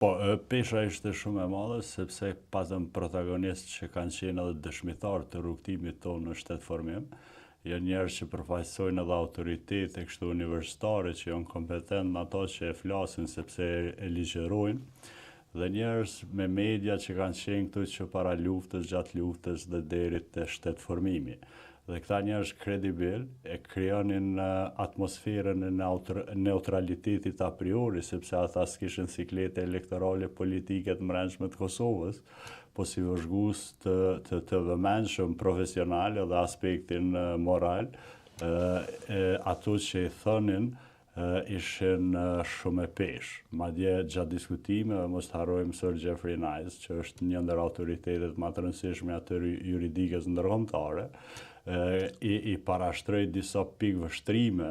Po, pesha ishte shumë e madhe, sepse patëm protagonist që kanë qenë edhe dëshmitar të rrugtimit tonë në shtetëformim, janë njerëz që përfaqësojnë edhe autoritete kështu universitare që janë kompetent në ato që e flasin sepse e ligjerojnë, dhe njerëz me media që kanë qenë këtu që para luftës, gjatë luftës dhe deri te shtetëformimi. Dhe këta njerëz kredibil e krijonin atmosferën e neutralitetit a priori, sepse ata s'kishin siklete elektorale politike të brendshme të Kosovës, po si vëzhgues të vëmendshëm profesional dhe aspektin moral, ato që i thonin ishin shumë e peshë. Madje gjatë diskutimeve mos harrojmë Sir Jeffrey Nice, që është një ndër autoritetet më të rëndësishme atë juridikës ndërkombëtare, i parashtroi disa pikë vështrime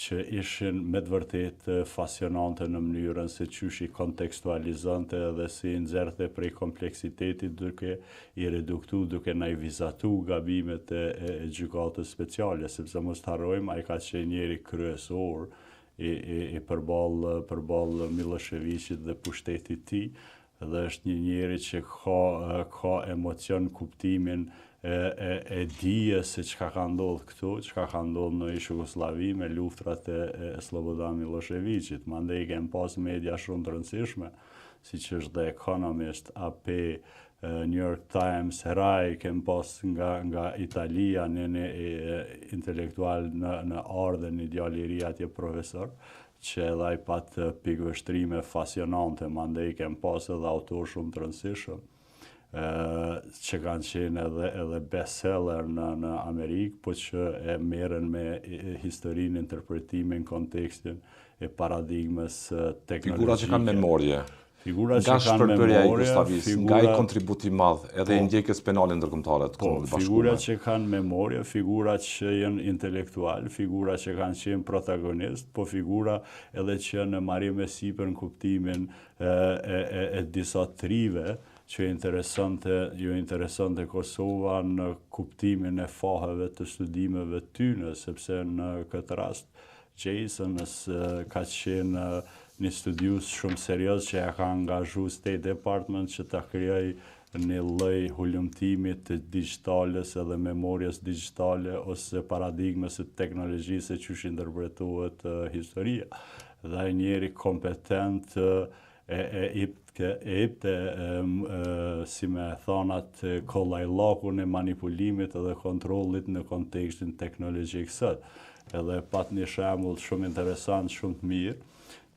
që ishin me të vërtet fasionante në mënyrën se qysh i kontekstualizante dhe si nxerrte prej kompleksitetit duke i reduktu, duke na i vizatu gabimet e gjykatës speciale, sepse mos të harrojmë, ai ka qenë njeri kryesor i përballë Miloševićit dhe pushtetit tij, dhe është një njeri që ka emocion kuptimin e dijes se çka ka ndodhur këtu, çka ka ndodhur në Jugosllavi me luftrat e Slobodan Miloševićit. Mandej kem pas media shumë të rëndësishme, siç është The Economist, AP, New York Times, Rai, kem pas nga Italia, një intelektual në ardhen ideal i ri atje profesor, që edhe ai pat pikë vështrime fasionante, mandej kem pas edhe autor shumë të rëndësishëm, që kanë qenë edhe bestseller në Amerikë, po që e merren me historinë, interpretimin, kontekstin e paradigmës teknologjike. Figura që kanë memorje. Figura nga që kanë shpërblërja e memorie, Jugoslavisë, nga i kontributi madh edhe i ndjekjes penale ndërkombëtare të Kombëve të figura Bashkuara. që kanë memorie, figura që janë intelektual, figura që kanë qenë protagonist, po figura edhe që në marrje me sipër në kuptimin e disa trive që ju interesonte Kosova në kuptimin e faheve të studimeve tyne, sepse në këtë rast Jason ka qenë një studius shumë serios që ja ka angazhu State Department që ta krijoj një lloj hulumtimi të digjitales edhe memorjes digjitale ose paradigmës së teknologjisë që interpretohet historia. Dhe ai njeri kompetent si me thonat kollajllakun e manipulimit edhe kontrollit në kontekstin teknologjik sot. Edhe pat një shembull shumë interesant, shumë të mirë,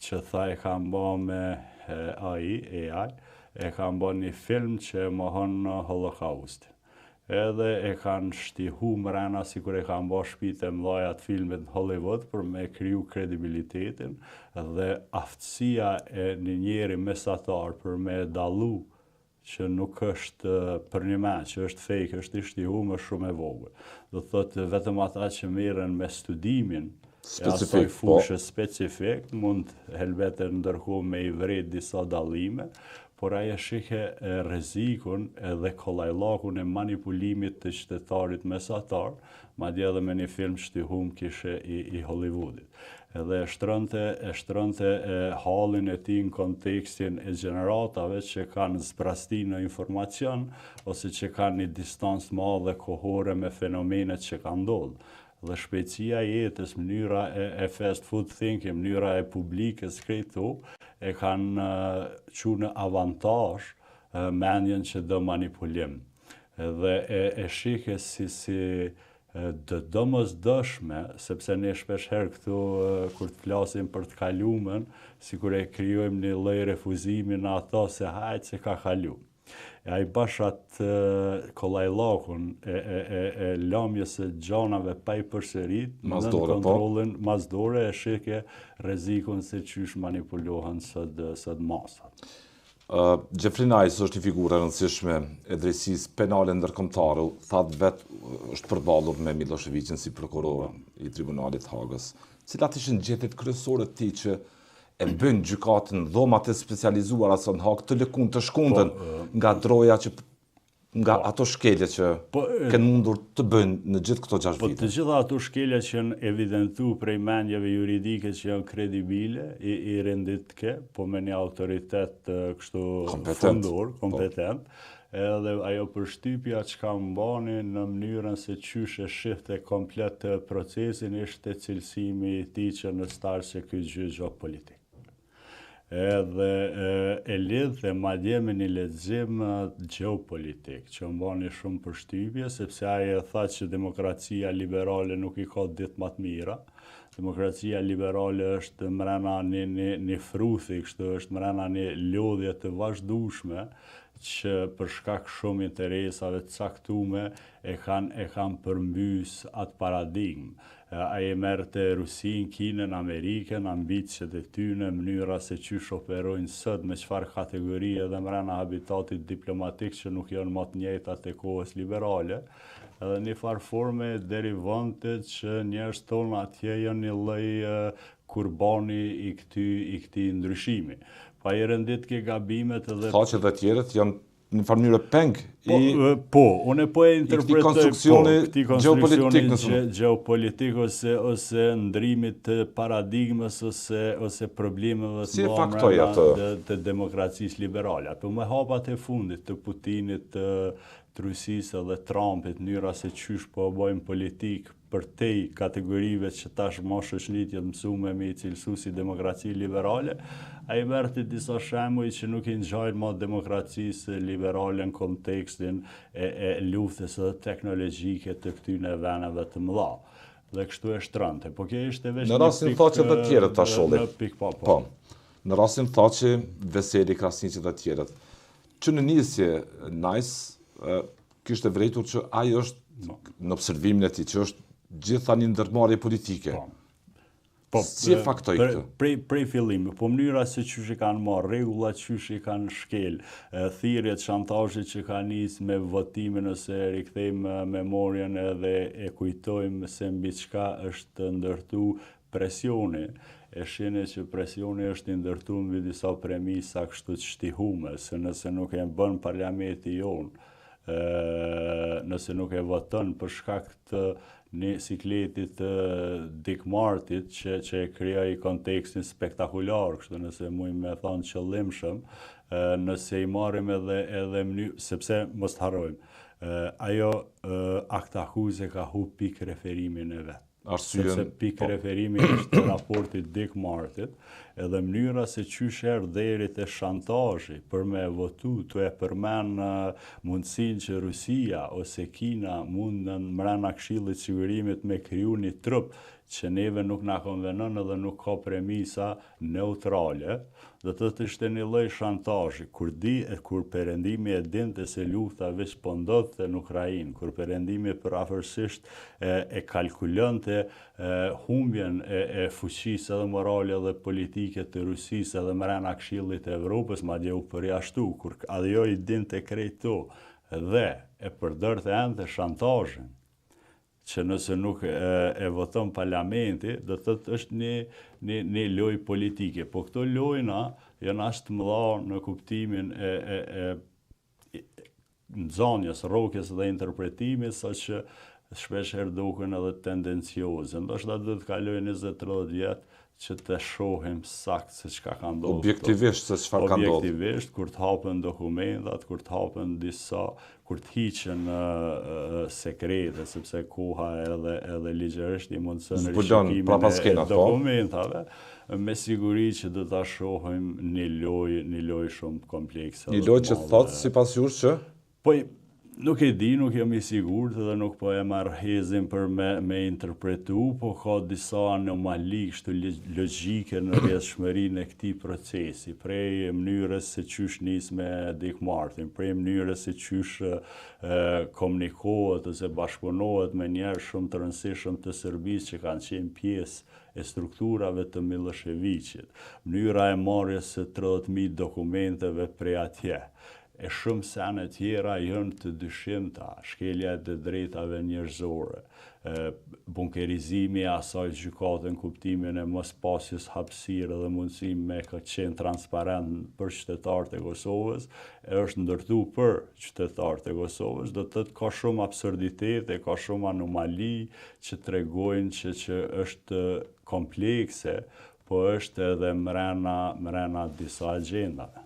që tha e kam bë me AI, e kam bë një film që mohon Holokaustin. Edhe e kanë shtihu mrena si kur e kanë bë shtëpitë e mëdha të filmit në Hollywood për me kriju kredibilitetin dhe aftësia e një njeri mesatar për me dallu që nuk është për një men, që është fake, është i shtihuar shumë e vogël. Do thotë vetëm ata që merren me studimin e asaj fushë specifik mund helbeten ndërkohë me i vret disa dallime, por ai e shihe rrezikun edhe kollajllakun e manipulimit të qytetarit mesatar, madje edhe me një film shtihum kishe i Hollywoodit. Edhe e shtronte hallin e tij në kontekstin e gjeneratave që kanë zbrasti në informacion ose që kanë një distancë madhe kohore me fenomenet që kanë ndodhur. Dhe shpejtësia e jetës, mënyra e fast food thinking, mënyra e publikës këtu e kanë çuar në avantazh mendjen që do manipulim. Dhe e shihe si domosdoshme, sepse ne shpeshherë këtu kur të flasim për të kaluamën, sikur e krijojmë një lloj refuzimi në ato se hajt se ka kalu. Ai bashat kollajllakun e lëmjes së gjanave pa i përsërit në kontrollin masdore e shike rrezikun se çysh manipulohen sot masat. Jeffrey Nice është një figurë e rëndësishme e drejtësisë penale ndërkombëtare, thatë vetë është përballur me Miloševićin si prokuror i Tribunalit Hagës. Cilat ishin gjetjet kryesore të tij që e bën gjykatën dhomat e specializuara son Hag të lëkun të shkundën nga droja që nga ato shkelje që kanë mundur të bëjnë në gjithë këto 6 vite. Të gjitha ato shkelja që janë evidentu prej mendjeve juridike që janë kredibile, i renditke, po me një autoritet kështu fundor, kompetent, edhe ajo përshtypja që ka mbani në mënyrën se qysh e shifte komplet procesin ishte cilësimi i tij që në starë që ky gjyq politik. Edhe e lidh dhe madje me një lexim gjeopolitik që mbani shumë përshtypje, sepse ai e tha që demokracia liberale nuk i ka ditë më të mira. Demokracia liberale është mrena një fruthi, kështu është mrena një lodhje të vazhdueshme që për shkak shumë interesave të caktume e kanë përmbys atë paradigmë. Ai merr te Rusin, Kinën, Amerikën, ambicet e tyre, mënyra se qysh operojnë sot, me çfarë kategori edhe mrena habitatit diplomatik që nuk janë më të njëjtat e kohës liberale. Edhe një farë forme derivante që njerëzit tonë atje janë një lloj kurbani i këtij ndryshimi. Pa i rendit ke gabimet edhe... Tha që dhe tjerët janë në farë mënyrë peng unë po e interpretoj këti konstruksioni geopolitik ose ndrimit të paradigmës ose problemeve të mëdha të demokracisë liberale. Apo me hapat e fundit të Putinit, të Rusisë dhe Trumpit, mënyra se qysh po bëjmë politik për te kategorive që tash më shoqëritë jetë mësume me i cilësu si demokraci liberale, a i merrti disa shembuj që nuk i ngjajnë më demokracisë liberale në kontekstin e luftës edhe teknologjike të këtyre vendeve të mëdha. Dhe kështu e shtrënte. Po kjo ishte veç në rastin tha që të tjerët ta sholli. Po. Në rastin tha që Veseli, Krasniqi dhe tjerët. Që në nisje kishte vërejtur që ai është në observimin e tij që është gjitha një ndërmarrje politike. Si e faktoi këtë? Prej fillimi, po mënyra se qysh i kanë marrë, rregullat qysh i kanë shkel, thirrjet, shantazhet që kanë nisë me votimin ose rikthejmë memorien edhe e kujtojmë se mbi çka është ndërtu presioni. E shihni që presioni është i ndërtuar mbi disa premisa kështu të shtihume, se nëse nuk e bën parlamenti jonë, nëse nuk e voton për shkak të një sikletit Dick Martit që e krijoi kontekstin spektakular, kështu nëse mujmë me thonë qëllimshëm, nëse i marrim edhe mënyrë, sepse mos harrojmë, ajo akt akuze ka humbur pikë referimin e vet. Sepse pikë referimi është raporti Dick Martit, edhe mënyra se qysh erdhi deri te shantazhi për me votu, tu e përmend mundësinë që Rusia ose Kina mundën mbrana Këshillit të Sigurimit me kriju një trup që neve nuk na konvenon edhe nuk ka premisa neutrale, do të ishte një lloj shantazhi, kur perëndimi e dinte se lufta veç po ndodhte në Ukrainë, kur perëndimi përafërsisht e kalkulonte humbjen e fuqisë edhe morale dhe politike të Rusisë edhe mbrana Këshillit të Evropës, madje u përjashtu, kur ajo i dinte krejt to dhe e përdorte ende shantazhin, që nëse nuk e voton parlamenti, do të thotë është një lojë politike. Po këto lojna janë aq të mëdha në kuptimin e nxënjes, rrokjes dhe interpretimit, saqë shpesh herë duken edhe tendencioze. Ndoshta do të kalojë 20-30 vjet që të shohim sakt se çka ka ndodhur. Objektivisht se çfarë ka ndodhur. Objektivisht, kur të hapen dokumentat, kur të hapen disa, kur të hiqen sekrete, sepse koha edhe ligjërisht i mundson rishikimin e dokumentave, me siguri që do ta shohim një lojë shumë komplekse. Një lojë që thotë sipas jush që? Po nuk e di, nuk jam i sigurt dhe nuk po e marr hezin për me interpretu, po ka disa anomali kështu logjike në rrjedhshmërinë e këtij procesi, prej mënyrës se qysh nis me Dick Martin, prej mënyrës se qysh komunikohet ose bashkëpunohet me njerëz shumë të rëndësishëm të Serbisë që kanë qenë pjesë e strukturave të Miloševićit, mënyra e marrjes së 30.000 dokumenteve prej atje. e shumë sene tjera jënë të dyshimta, shkelja e drejtave njerëzore, bunkerizimi e asaj gjykate në kuptimin e mos pasjes hapësirë dhe mundësi me ka qenë transparent për qytetarët e Kosovës, është ndërtu për qytetarët e Kosovës, do të thotë ka shumë absurditete, ka shumë anomali që tregojnë që është komplekse, po është edhe mrena disa agjendave.